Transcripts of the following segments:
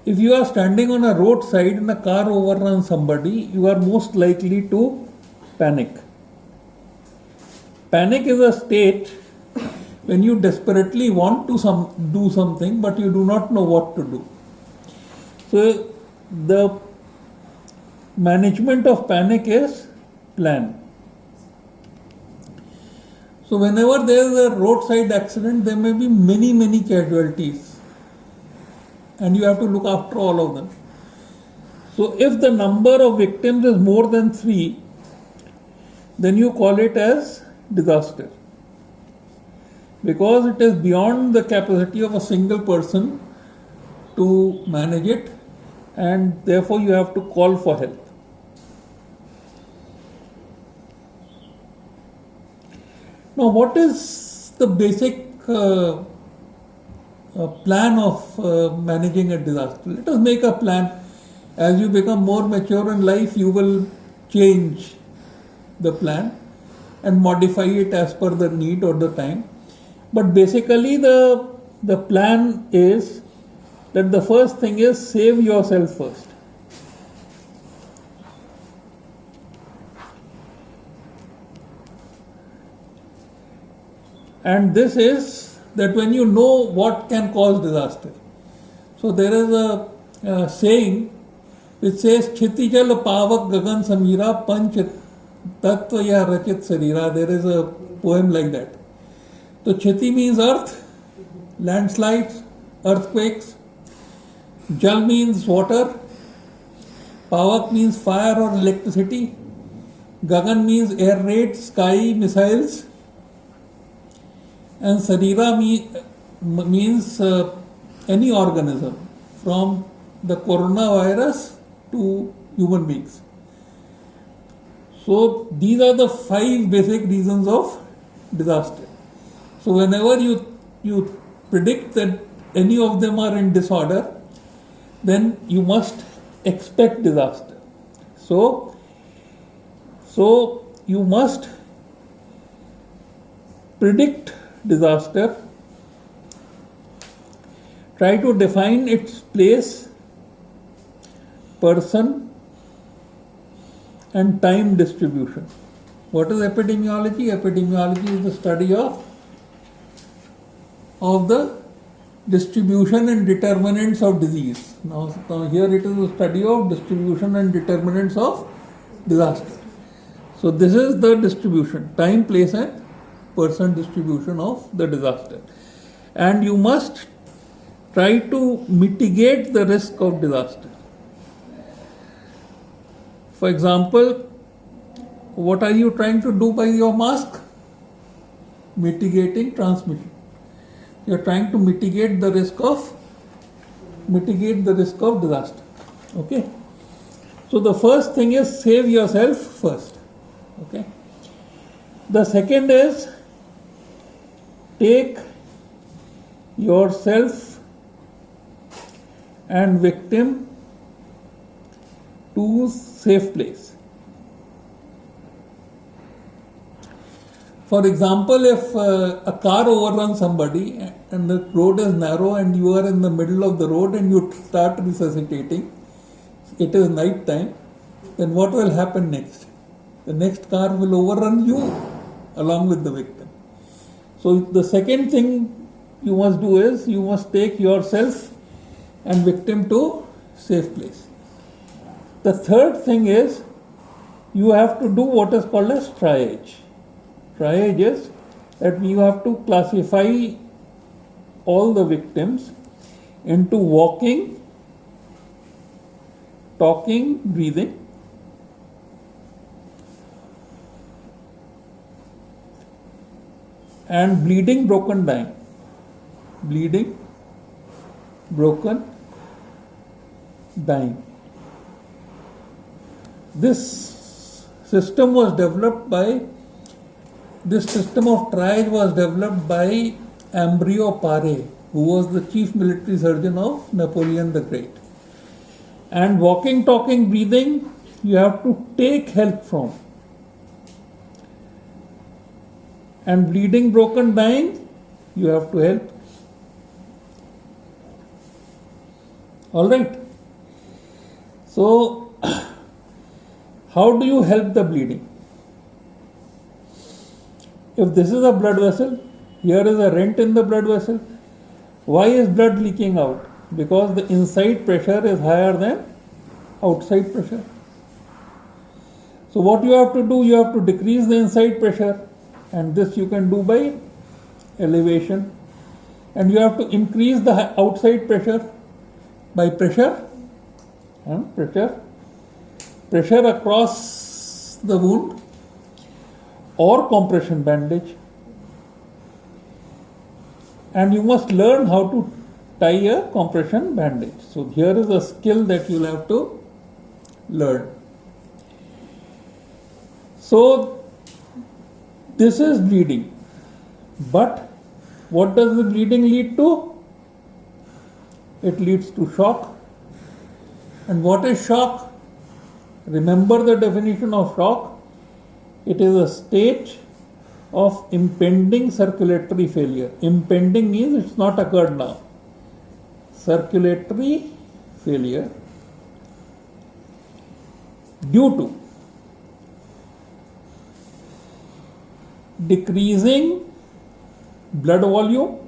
If you are standing on a roadside and a car overruns somebody, you are most likely to panic. Panic is a state when you desperately want to do something but you do not know what to do. So the management of panic is plan. So whenever there is a roadside accident, there may be many casualties, and you have to look after all of them. So if the number of victims is more than 3, then you call it as disaster, because it is beyond the capacity of a single person to manage it, and therefore you have to call for help. Now, what is the basic plan of managing a disaster? Let us make a plan. As you become more mature in life, you will change the plan and modify it as per the need or the time. But basically, the plan is that the first thing is save yourself first. And this is that when you know what can cause disaster. So there is a saying which says, Kshitijal pavak gagan samira panch tattva ya rachit sarira. There is a poem like that. So Kshiti means earth, landslides, earthquakes. Jal means water. Pavak means fire or electricity. Gagan means air raids, sky, missiles. And Sarira means any organism, from the coronavirus to human beings. So these are the 5 basic reasons of disaster. So whenever you predict that any of them are in disorder, then you must expect disaster. So you must predict disaster, try to define its place, person, and time distribution. What is epidemiology? Epidemiology is the study of the distribution and determinants of disease. Now here it is a study of distribution and determinants of disaster. So this is the distribution, time, place, and person distribution of the disaster. And you must try to mitigate the risk of disaster. For example, what are you trying to do by your mask? Mitigating transmission. You are trying to mitigate the risk of disaster. Okay. So the first thing is save yourself first. Okay. The second is take yourself and victim to safe place. For example, if a car overruns somebody and the road is narrow and you are in the middle of the road and you start resuscitating, it is night time, then what will happen next? The next car will overrun you along with the victim. So the second thing you must do is you must take yourself and victim to safe place. The third thing is you have to do what is called as triage. Triage is that you have to classify all the victims into walking, talking, breathing, and bleeding, broken, dying. Bleeding, broken, dying. This system of triage was developed by Ambrio Pare, who was the chief military surgeon of Napoleon the Great. And walking, talking, breathing, you have to take help from. And bleeding, broken, dying, you have to help. All right. So, how do you help the bleeding? If this is a blood vessel, here is a rent in the blood vessel. Why is blood leaking out? Because the inside pressure is higher than outside pressure. So what you have to do, you have to decrease the inside pressure, and this you can do by elevation, and you have to increase the outside pressure by pressure across the wound or compression bandage. And you must learn how to tie a compression bandage. So here is a skill that you'll have to learn. So this is bleeding. But what does the bleeding lead to? It leads to shock. And what is shock? Remember the definition of shock. It is a state of impending circulatory failure. Impending means it's not occurred now. Circulatory failure due to decreasing blood volume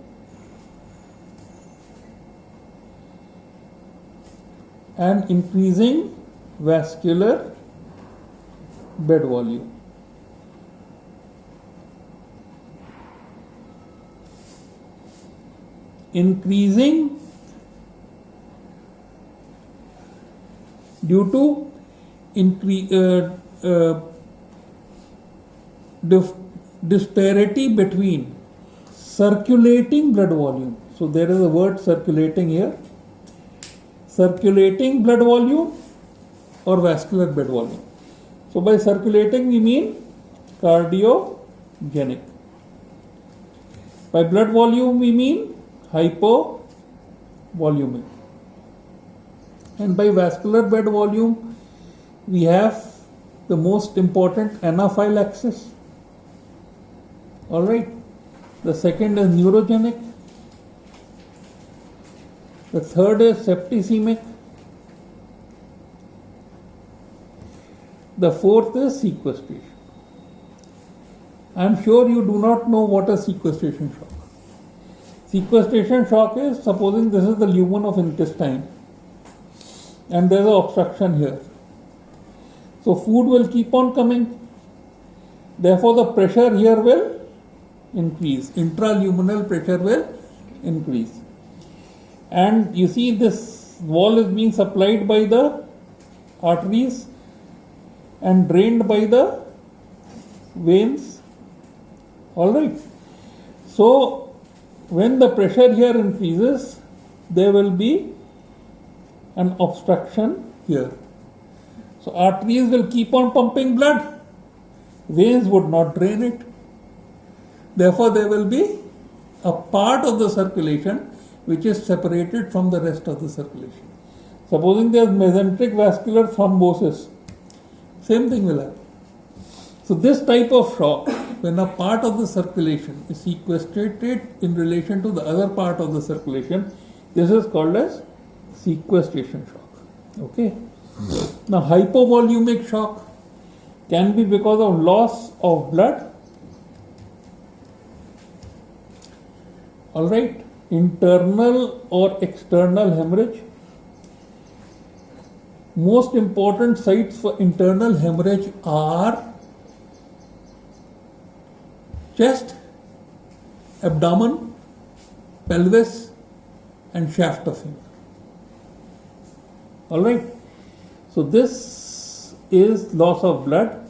and increasing vascular bed volume. Increasing due to disparity between circulating blood volume. So there is a word circulating here. Circulating blood volume or vascular bed volume. So by circulating we mean cardiogenic. By blood volume we mean hypovolumic. And by vascular bed volume we have the most important anaphylaxis. Alright. The second is neurogenic. The third is septicemic. The fourth is sequestration. I am sure you do not know what is sequestration shock. Sequestration shock is, supposing this is the lumen of intestine and there is an obstruction here. So food will keep on coming. Therefore the pressure here will increase. Intraluminal pressure will increase. And you see this wall is being supplied by the arteries and drained by the veins. Alright. So when the pressure here increases, there will be an obstruction here. So arteries will keep on pumping blood. Veins would not drain it. Therefore there will be a part of the circulation which is separated from the rest of the circulation. Supposing there is mesenteric vascular thrombosis, same thing will happen. So this type of shock, when a part of the circulation is sequestrated in relation to the other part of the circulation, this is called as sequestration shock. Okay. Now hypovolumic shock can be because of loss of blood. Alright. Internal or external hemorrhage. Most important sites for internal hemorrhage are chest, abdomen, pelvis and shaft of femur. Alright. So this is loss of blood.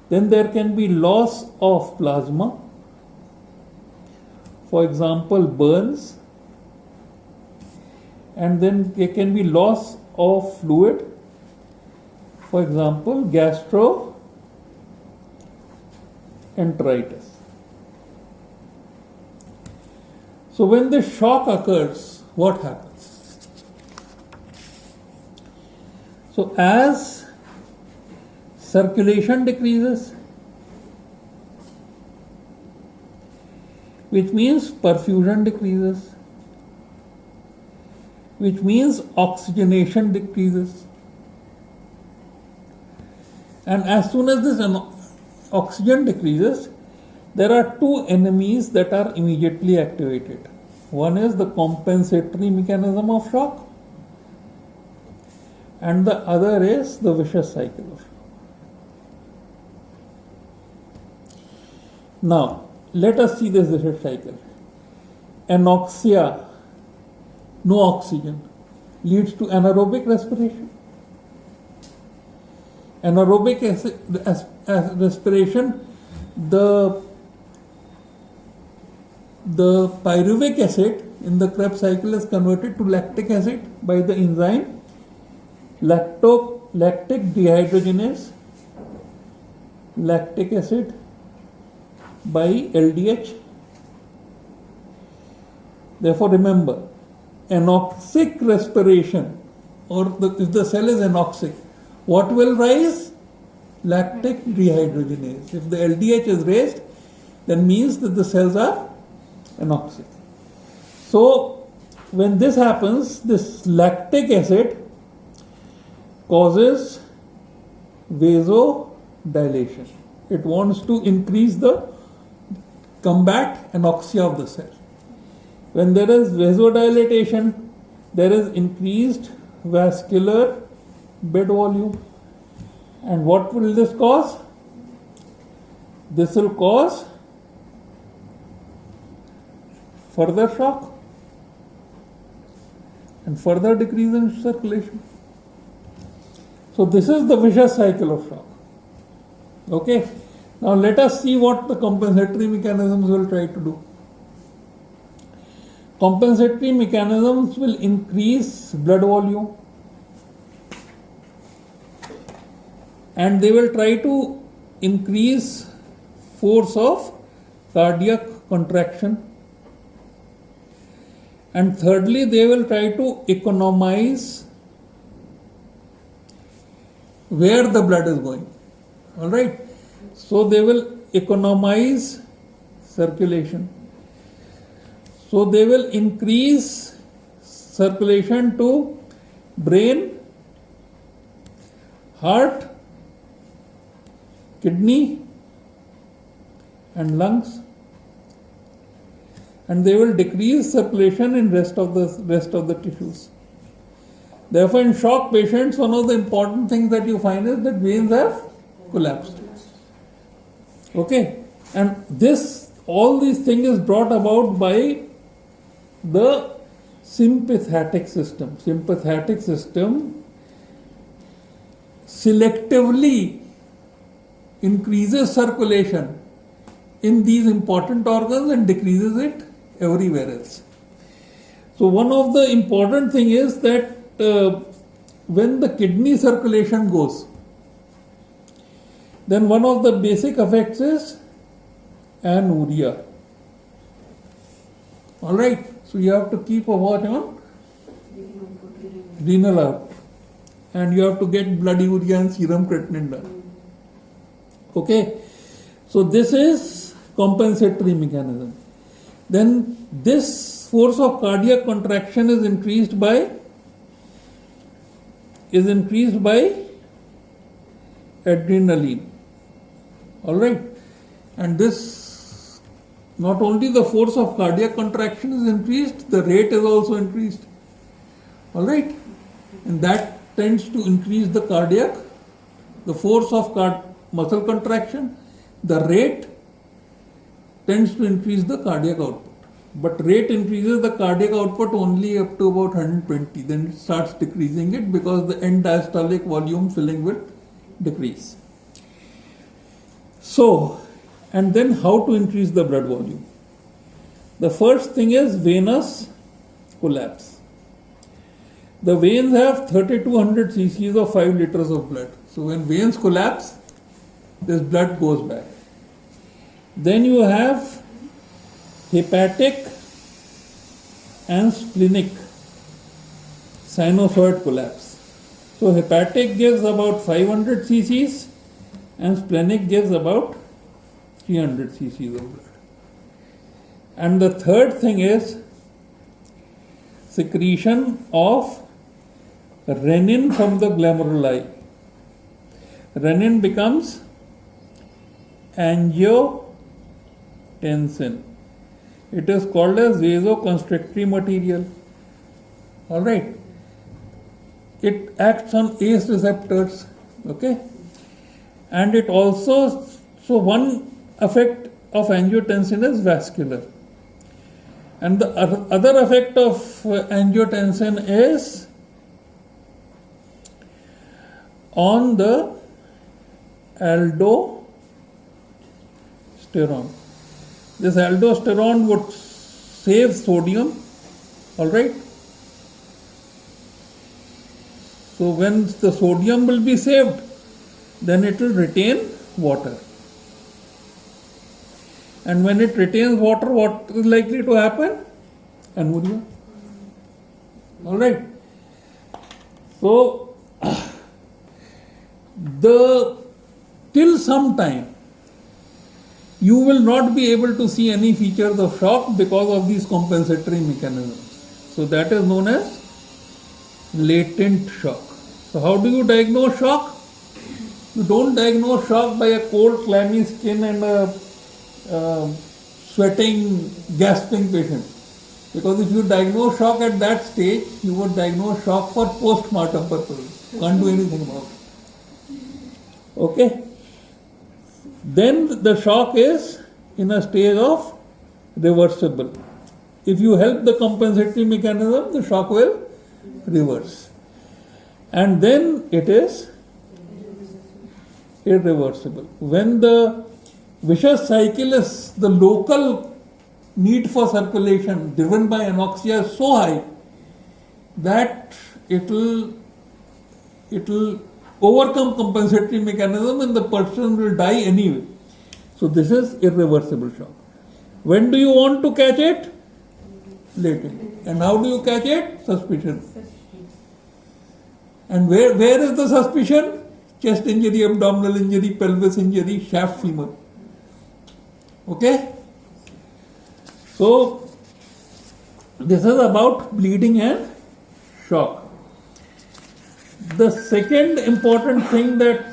Then there can be loss of plasma. For example, burns. And then there can be loss of fluid. For example, gastroenteritis. So when the shock occurs, what happens? So as circulation decreases, which means perfusion decreases, which means oxygenation decreases. And as soon as this oxygen decreases, there are two enemies that are immediately activated. One is the compensatory mechanism of shock, and the other is the vicious cycle of shock. Now, let us see this vicious cycle. Anoxia, no oxygen, leads to anaerobic respiration. Anaerobic respiration, the pyruvic acid in the Krebs cycle is converted to lactic acid by the enzyme lactic dehydrogenase, lactic acid by LDH. Therefore, remember, anoxic respiration, or if the cell is anoxic, what will rise? Lactic dehydrogenase. If the LDH is raised, then means that the cells are anoxic. So, when this happens, this lactic acid causes vasodilation. It wants to combat anoxia of the cell. When there is vasodilatation, there is increased vascular bed volume. And what will this cause? This will cause further shock and further decrease in circulation. So this is the vicious cycle of shock. Okay. Now let us see what the compensatory mechanisms will try to do. Compensatory mechanisms will increase blood volume, and they will try to increase force of cardiac contraction. And thirdly, they will try to economize where the blood is going. All right. So they will economize circulation. So they will increase circulation to brain, heart, kidney, and lungs, and they will decrease circulation in rest of the tissues. Therefore, in shock patients, one of the important things that you find is that veins have collapsed. Okay, and all these things is brought about by the sympathetic system. Sympathetic system selectively increases circulation in these important organs and decreases it everywhere else. So one of the important thing is that when the kidney circulation goes, then one of the basic effects is anuria. All right. So you have to keep a watch on renal output, and you have to get blood urea and serum creatinine done. Okay. So this is compensatory mechanism. Then this force of cardiac contraction is increased by adrenaline. All right. And this, not only the force of cardiac contraction is increased, the rate is also increased. All right. And that tends to increase the force of muscle contraction. The rate tends to increase the cardiac output. But rate increases the cardiac output only up to about 120. Then it starts decreasing it because the end diastolic volume filling will decrease. So, and then how to increase the blood volume? The first thing is venous collapse. The veins have 3200 cc's of 5 liters of blood. So when veins collapse, this blood goes back. Then you have hepatic and splenic sinusoid collapse. So hepatic gives about 500 cc's and splenic gives about 300 cc's of blood. And the third thing is secretion of renin from the glomeruli. Renin becomes angiotensin. It is called as vasoconstrictory material. All right. It acts on ACE receptors. Okay. And it also, so one effect of angiotensin is vascular. And the other effect of angiotensin is on the aldosterone. This aldosterone would save sodium, all right? So when the sodium will be saved, then it will retain water. And when it retains water, what is likely to happen? Anuria. All right. So, till some time, you will not be able to see any features of shock because of these compensatory mechanisms. So that is known as latent shock. So how do you diagnose shock? You don't diagnose shock by a cold, clammy skin and a sweating, gasping patient. Because if you diagnose shock at that stage, you would diagnose shock for post-mortem purposes. Can't do anything about it. Okay? Then the shock is in a stage of reversible. If you help the compensatory mechanism, the shock will reverse. And then it is irreversible. When the vicious cycle is, the local need for circulation driven by anoxia is so high that it will overcome compensatory mechanism and the person will die anyway. So this is irreversible shock. When do you want to catch it? Latent. And how do you catch it? Suspicion. And where is the suspicion? Chest injury, abdominal injury, pelvis injury, shaft femur. Okay? So, this is about bleeding and shock. The second important thing that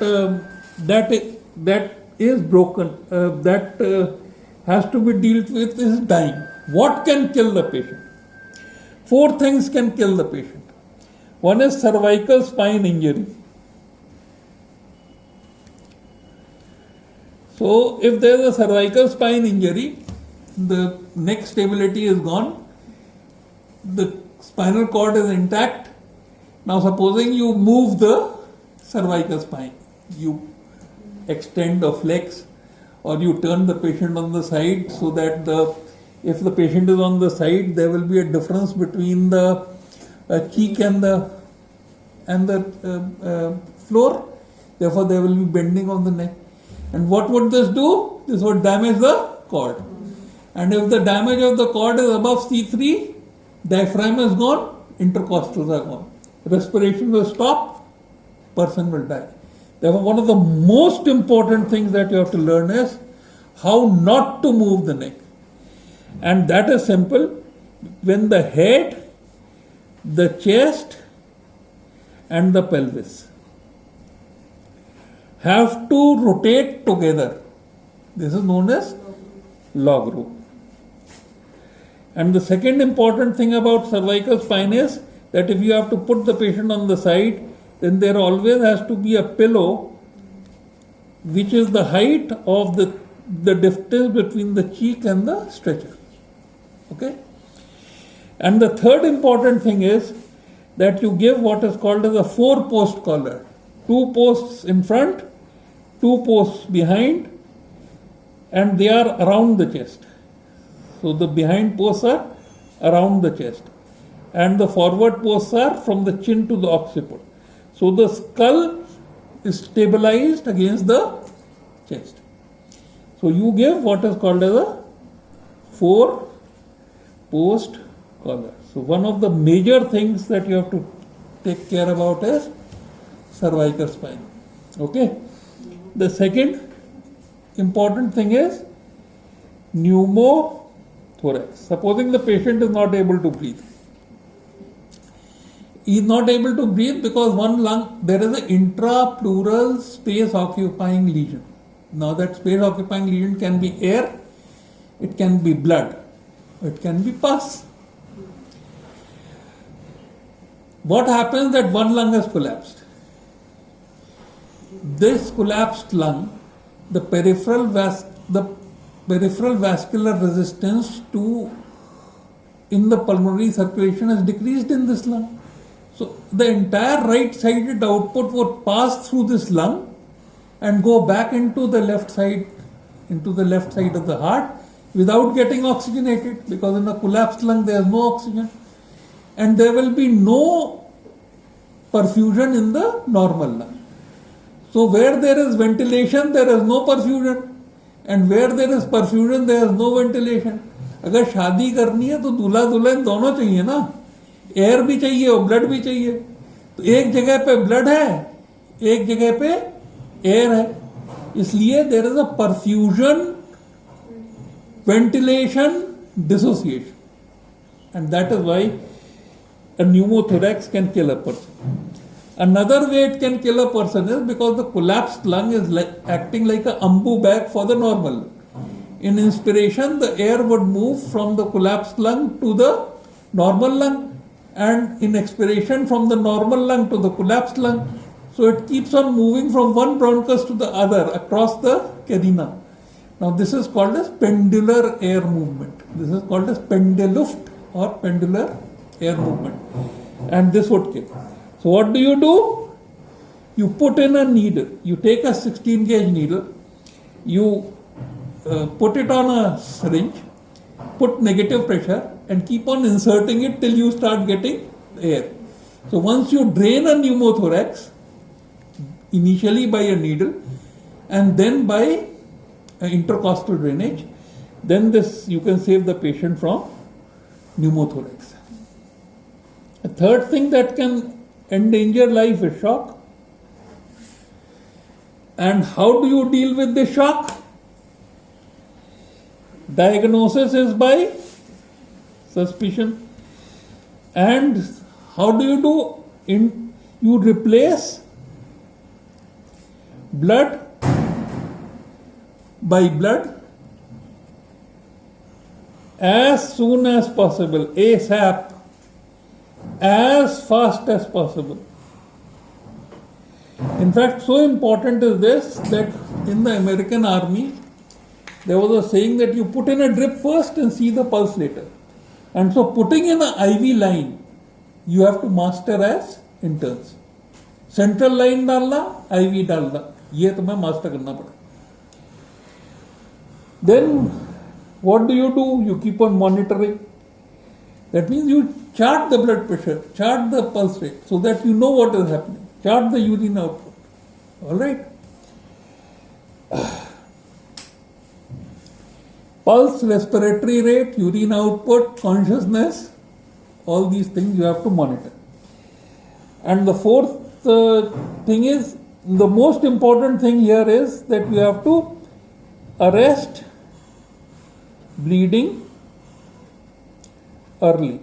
is broken, that has to be dealt with is dying. What can kill the patient? 4 things can kill the patient. One is cervical spine injury. So, if there is a cervical spine injury, the neck stability is gone, the spinal cord is intact. Now, supposing you move the cervical spine, you extend or flex, or you turn the patient on the side so that if the patient is on the side, there will be a difference between the cheek and the floor. Therefore, there will be bending on the neck. And what would this do? This would damage the cord. And if the damage of the cord is above C3, diaphragm is gone, intercostals are gone. Respiration will stop, person will die. Therefore, one of the most important things that you have to learn is how not to move the neck. And that is simple. When the head, the chest, and the pelvis have to rotate together, this is known as log row. And the second important thing about cervical spine is that if you have to put the patient on the side, then there always has to be a pillow which is the height of the distance between the cheek and the stretcher. Okay? And the third important thing is that you give what is called as a 4-post collar. 2 posts in front, 2 posts behind, and they are around the chest. So the behind posts are around the chest, and the forward posts are from the chin to the occiput. So the skull is stabilized against the chest. So you give what is called as a 4-post collar. So one of the major things that you have to take care about is cervical spine. Okay. The second important thing is pneumothorax. Supposing the patient is not able to breathe. he is not able to breathe because one lung, there is an intrapleural space occupying lesion. Now that space occupying lesion can be air, it can be blood, it can be pus. What happens that one lung has collapsed? This collapsed lung, the peripheral vascular resistance to in the pulmonary circulation has decreased in this lung. So the entire right-sided output would pass through this lung and go back into the left side of the heart without getting oxygenated, because in a collapsed lung there is no oxygen, and there will be no perfusion in the normal lung. So where there is ventilation there is no perfusion, and where there is perfusion there is no ventilation. अगर शादी करनी है तो दूल्हा दुल्हन दोनों चाहिए ना, एयर भी चाहिए और ब्लड भी चाहिए. तो एक जगह पे ब्लड है, एक जगह पे एयर है, इसलिए there is a perfusion ventilation dissociation, and that is why a pneumothorax can kill a person. Another way it can kill a person is because the collapsed lung is acting like a ambu bag for the normal lung. In inspiration, the air would move from the collapsed lung to the normal lung, and in expiration from the normal lung to the collapsed lung. So it keeps on moving from one bronchus to the other across the carina. Now this is called as pendular air movement. This is called as pendeluft or pendular air movement. And this would kill. So what do? You put in a needle. You take a 16 gauge needle. You put it on a syringe. Put negative pressure and keep on inserting it till you start getting air. So once you drain a pneumothorax, initially by a needle and then by intercostal drainage, then this you can save the patient from pneumothorax. A third thing that can endanger life is shock. And how do you deal with the shock? Diagnosis is by suspicion. And how do? You replace blood by blood as soon as possible, ASAP, as fast as possible. In fact, so important is this that in the American Army, there was a saying that you put in a drip first and see the pulse later. And so putting in an IV line, you have to master as interns. Central line डालना, IV डालना, ये तुम्हें master करना पड़ेगा. Then what do? You keep on monitoring. That means you chart the blood pressure, chart the pulse rate, so that you know what is happening. Chart the urine output. All right. Pulse, respiratory rate, urine output, consciousness, all these things you have to monitor. And the fourth thing is, the most important thing here is that you have to arrest bleeding early.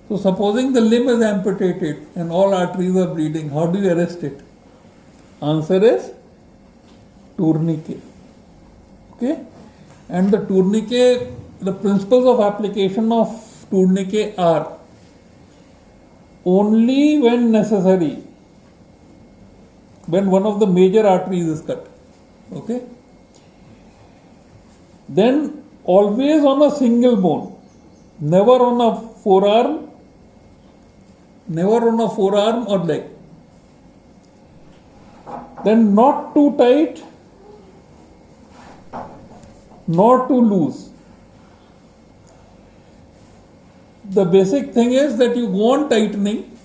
So supposing the limb is amputated and all arteries are bleeding, how do you arrest it? Answer is tourniquet. Okay? And the tourniquet, the principles of application of tourniquet are only when necessary, when one of the major arteries is cut. Okay? Then always on a single bone, never on a forearm or leg. Then not too tight, not too loose. The basic thing is that you go on tightening,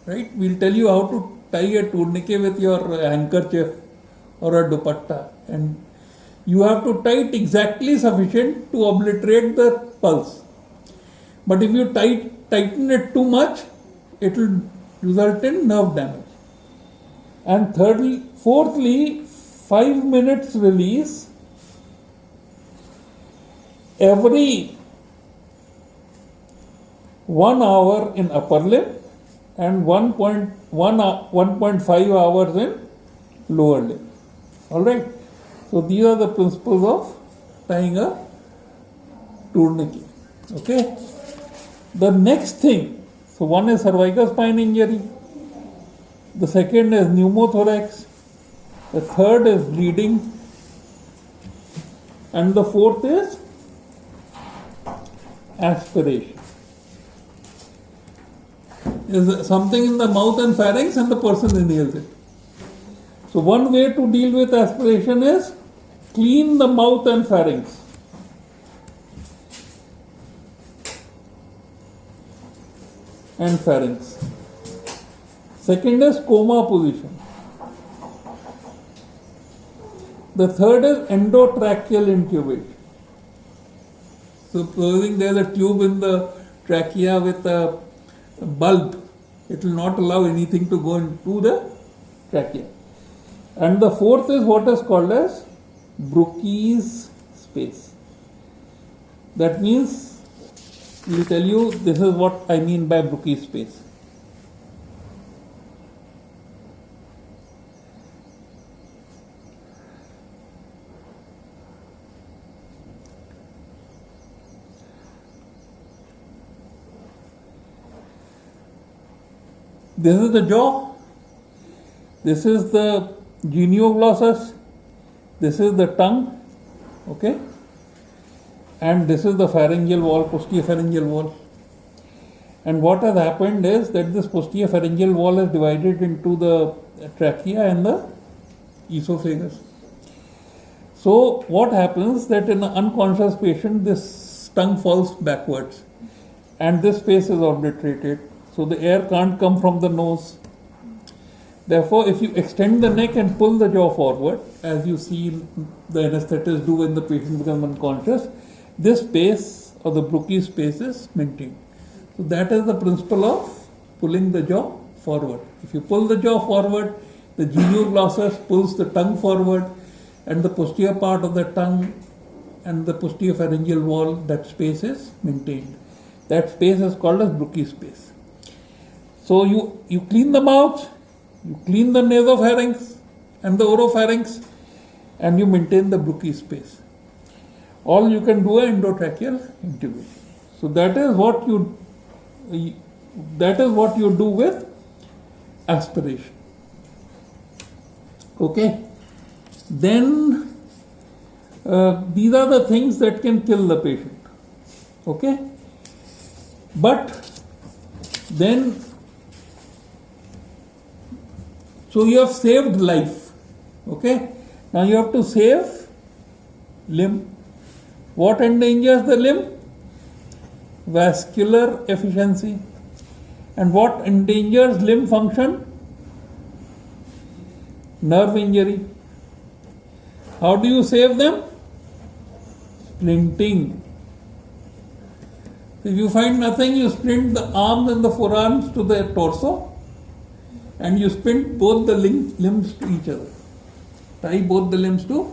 right? We'll tell you how to tie a tourniquet with your handkerchief or a dupatta, and you have to tighten exactly sufficient to obliterate the pulse. But if you tighten it too much, it will result in nerve damage. And fourthly, 5 minutes release every 1 hour in upper limb and 1.5 hours in lower limb. All right. So these are the principles of tying a tourniquet. Okay. The next thing, so one is cervical spine injury, the second is pneumothorax, the third is bleeding, and the fourth is aspiration. Is something in the mouth and pharynx and the person inhales it. So one way to deal with aspiration is clean the mouth and pharynx. Second is coma position. The third is endotracheal intubation. Supposing there is a tube in the trachea with a bulb, it will not allow anything to go into the trachea. And the fourth is what is called as Brooke's space. That means, we will tell you, this is what I mean by Brooke's space. This is the jaw, this is the genioglossus, this is the tongue, okay, and this is the pharyngeal wall, posterior pharyngeal wall. And what has happened is that this posterior pharyngeal wall is divided into the trachea and the esophagus. So what happens that in an unconscious patient, this tongue falls backwards and this space is obliterated. So the air can't come from the nose. Therefore, if you extend the neck and pull the jaw forward, as you see the anesthetist do when the patient becomes unconscious, this space or the Brooke's space is maintained. So that is the principle of pulling the jaw forward. If you pull the jaw forward, the genioglossus pulls the tongue forward, and the posterior part of the tongue and the posterior pharyngeal wall, that space is maintained. That space is called as Brooke's space. So you clean the mouth, you clean the nasopharynx and the oropharynx, and you maintain the Brooke's space. All you can do is endotracheal intubation. So that is what you do with aspiration. Okay. Then these are the things that can kill the patient. Okay. But then, so you have saved life. Okay. Now you have to save limb. What endangers the limb? Vascular efficiency. And what endangers limb function? Nerve injury. How do you save them? Splinting. If you find nothing, you splint the arms and the forearms to the torso, and you splint both the limbs to each other. Tie both the limbs to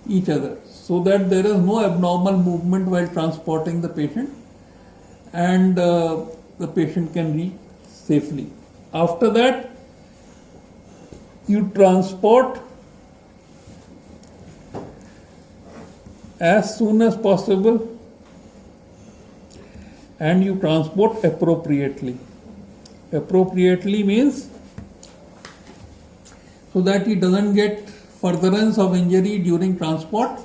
each other, so that there is no abnormal movement while transporting the patient, and the patient can reach safely. After that, you transport as soon as possible, and you transport appropriately. Appropriately means so that he doesn't get furtherance of injury during transport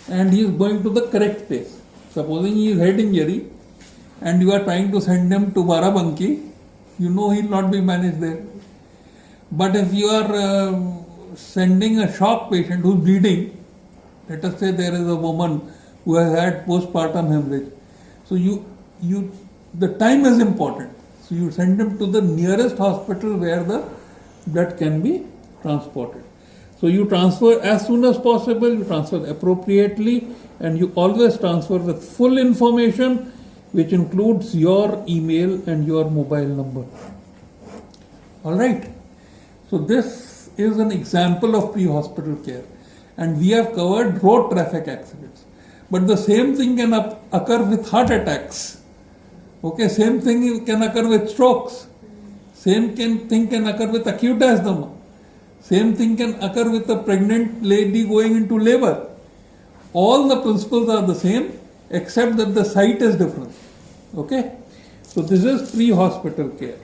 and he is going to the correct place. Supposing he is head injury and you are trying to send him to Barabanki, you know he will not be managed there. But if you are sending a shock patient who is bleeding, let us say there is a woman who has had postpartum hemorrhage, so the time is important. So you send him to the nearest hospital where the blood can be transported. So you transfer as soon as possible, you transfer appropriately, and you always transfer with full information, which includes your email and your mobile number. Alright. So this is an example of pre-hospital care, and we have covered road traffic accidents. But the same thing can occur with heart attacks. Okay, same thing can occur with strokes. thing can occur with acute asthma. Same thing can occur with a pregnant lady going into labor. All the principles are the same, except that the site is different. Okay? So this is pre-hospital care.